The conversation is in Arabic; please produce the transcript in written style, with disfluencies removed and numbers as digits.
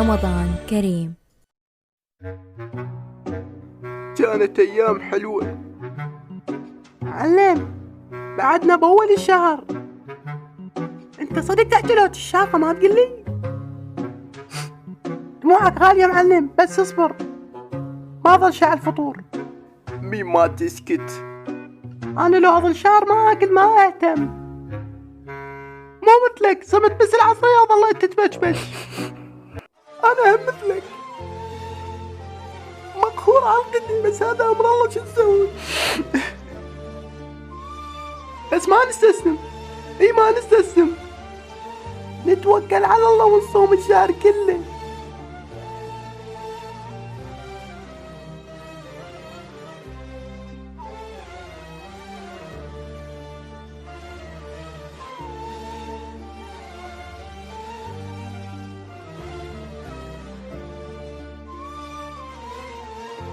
رمضان كريم. كانت أيام حلوة. علم بعدنا بأول الشهر. أنت صدق تأجيلات الشاقة ما تقلي؟ دموعك غالية معلم، بس اصبر ما ظل شاع الفطور. مين ما تسكت؟ أنا لو أظل شهر ما أكل ما أهتم، مو مثلك صمت بس العصرية وظليت تتبشبش. أنا هم مثلك مقهور على القدي، بس هذا أمر الله شو نسوي. بس ما نستسلم، ما نستسلم، نتوكل على الله ونصوم الشهر كله.